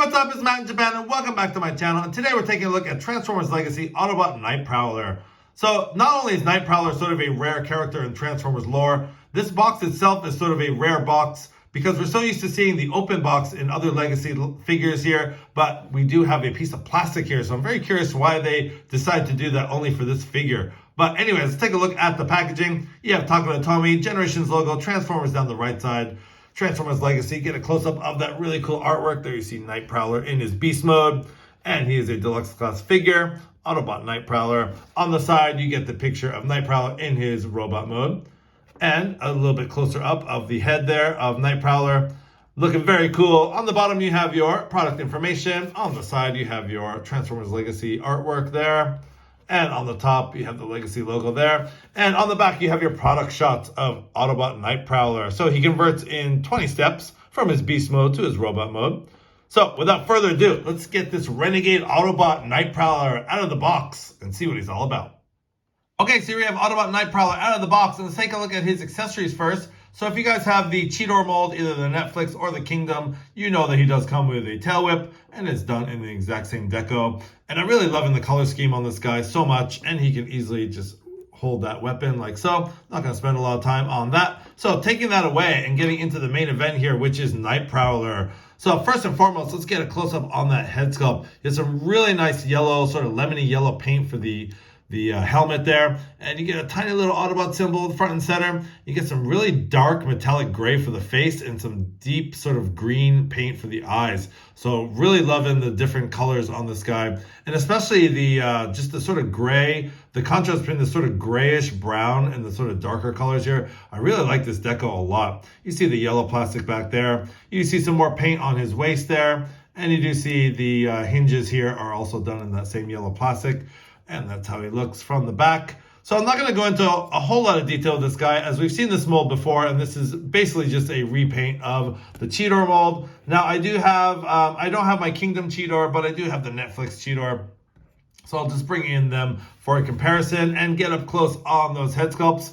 what's up? It's Matt in Japan, and welcome back to my channel. And today we're taking a look at Transformers Legacy Autobot Nightprowler. So not only is Nightprowler sort of a rare character in Transformers lore, this box itself is sort of a rare box because we're so used to seeing the open box in other Legacy figures here, but we do have a piece of plastic here. So I'm very curious why they decided to do that only for this figure. But anyways, let's take a look at the packaging. You have Takara Tomy, Generations logo, Transformers down the right side. Transformers Legacy, get a close-up of that really cool artwork. There you see Nightprowler in his beast mode, and he is a deluxe class figure, Autobot Nightprowler. On the side, you get the picture of Nightprowler in his robot mode, and a little bit closer up of the head there of Nightprowler, looking very cool. On the bottom, you have your product information. On the side, you have your Transformers Legacy artwork there. And on the top, you have the Legacy logo there. And on the back, you have your product shots of Autobot Nightprowler. So he converts in 20 steps from his beast mode to his robot mode. So without further ado, let's get this Renegade Autobot Nightprowler out of the box and see what he's all about. Okay, so here we have Autobot Nightprowler out of the box. And let's take a look at his accessories first. So if you guys have the Cheetor mold, either the Netflix or the Kingdom, you know that he does come with a tail whip, and it's done in the exact same deco. And I'm really loving the color scheme on this guy so much, and he can easily just hold that weapon like so. Not going to spend a lot of time on that. So taking that away and getting into the main event here, which is Nightprowler. So first and foremost, let's get a close-up on that head sculpt. It's a really nice yellow, sort of lemony yellow paint for the helmet there, and you get a tiny little Autobot symbol front and center. You get some really dark metallic gray for the face and some deep sort of green paint for the eyes. So really loving the different colors on this guy, and especially the just the sort of gray, the contrast between the sort of grayish brown and the sort of darker colors here. I really like this deco a lot. You see the yellow plastic back there. You see some more paint on his waist there, and you do see the hinges here are also done in that same yellow plastic. And that's how he looks from the back. So I'm not going to go into a whole lot of detail of this guy, as we've seen this mold before, and this is basically just a repaint of the Cheetor mold. Now I do have, I don't have my Kingdom Cheetor, but I do have the Netflix Cheetor. So I'll just bring in them for a comparison and get up close on those head sculpts.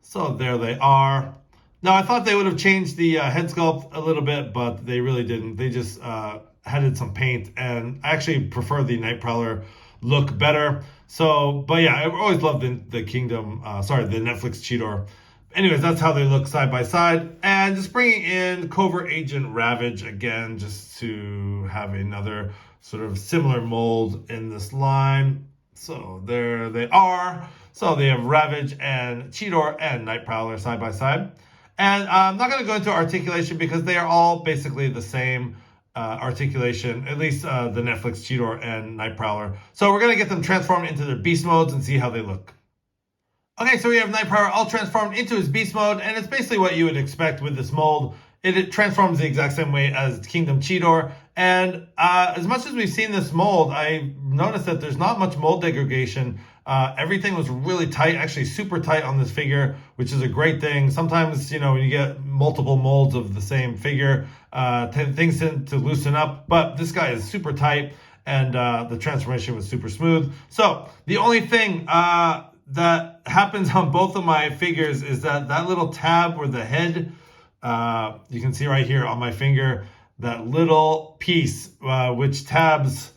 So there they are. Now I thought they would have changed the head sculpt a little bit, but they really didn't. They just added some paint, and I actually prefer the Nightprowler look better. So, but yeah, I always loved the Kingdom, the Netflix Cheetor. Anyways, that's how they look side by side. And just bringing in Covert Agent Ravage again, just to have another sort of similar mold in this line. So there they are. So they have Ravage and Cheetor and Nightprowler side by side. And I'm not going to go into articulation because they are all basically the same articulation, at least the Netflix Cheetor and Nightprowler. So we're going to get them transformed into their beast modes and see how they look. Okay, so we have Nightprowler all transformed into his beast mode, and it's basically what you would expect with this mold. It transforms the exact same way as Kingdom Cheetor. And as much as we've seen this mold, I noticed that there's not much mold degradation. Everything was really tight, actually super tight on this figure, which is a great thing. Sometimes, you know, when you get multiple molds of the same figure, things tend to loosen up, but this guy is super tight, and the transformation was super smooth. So the only thing that happens on both of my figures is that little tab where the head, you can see right here on my finger, that little piece which tabs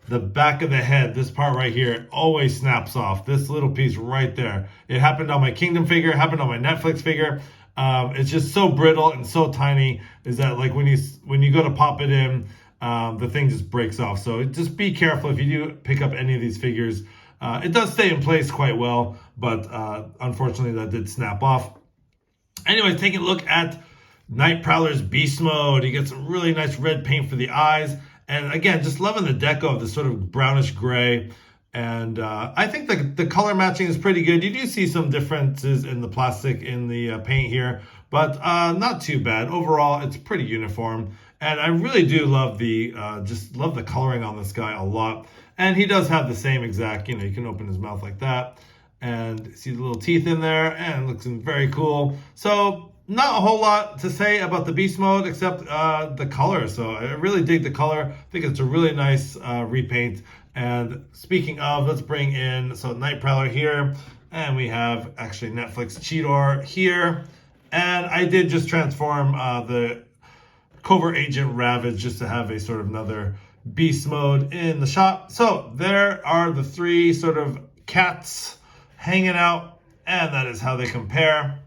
the back of the head, this part right here, it always snaps off. This little piece right there. It happened on my Kingdom figure, happened on my Netflix figure. It's just so brittle and so tiny, is that like when you go to pop it in, the thing just breaks off. So just be careful if you do pick up any of these figures. It does stay in place quite well, but unfortunately that did snap off. Anyways, taking a look at Nightprowler's beast mode. You get some really nice red paint for the eyes. And again, just loving the deco of this sort of brownish gray. And I think the color matching is pretty good. You do see some differences in the plastic in the paint here, but not too bad. Overall, it's pretty uniform. And I really do love just love the coloring on this guy a lot. And he does have the same exact, you know, you can open his mouth like that and see the little teeth in there, and it looks very cool. So not a whole lot to say about the beast mode except the color. So I really dig the color. I think it's a really nice repaint. And speaking of, let's bring in, so Nightprowler here, and we have actually Netflix Cheetor here. And I did just transform the Covert Agent Ravage, just to have a sort of another beast mode in the shop. So there are the three sort of cats hanging out, and that is how they compare.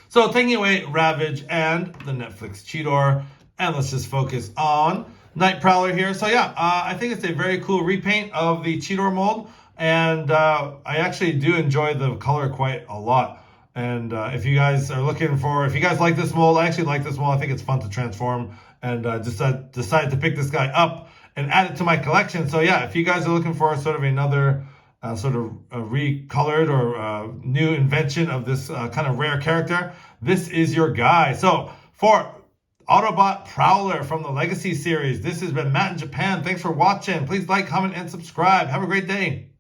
So taking away Ravage and the Netflix Cheetor, and let's just focus on Nightprowler here. So yeah, I think it's a very cool repaint of the Cheetor mold, and I actually do enjoy the color quite a lot. And if you guys are looking for, if you guys like this mold, I actually like this mold. I think it's fun to transform, and just decided to pick this guy up and add it to my collection. So yeah, if you guys are looking for sort of another sort of recolored or new invention of this kind of rare character, this is your guy. So for Autobot Prowler from the Legacy series, this has been Matt in Japan. Thanks for watching. Please like, comment, and subscribe. Have a great day.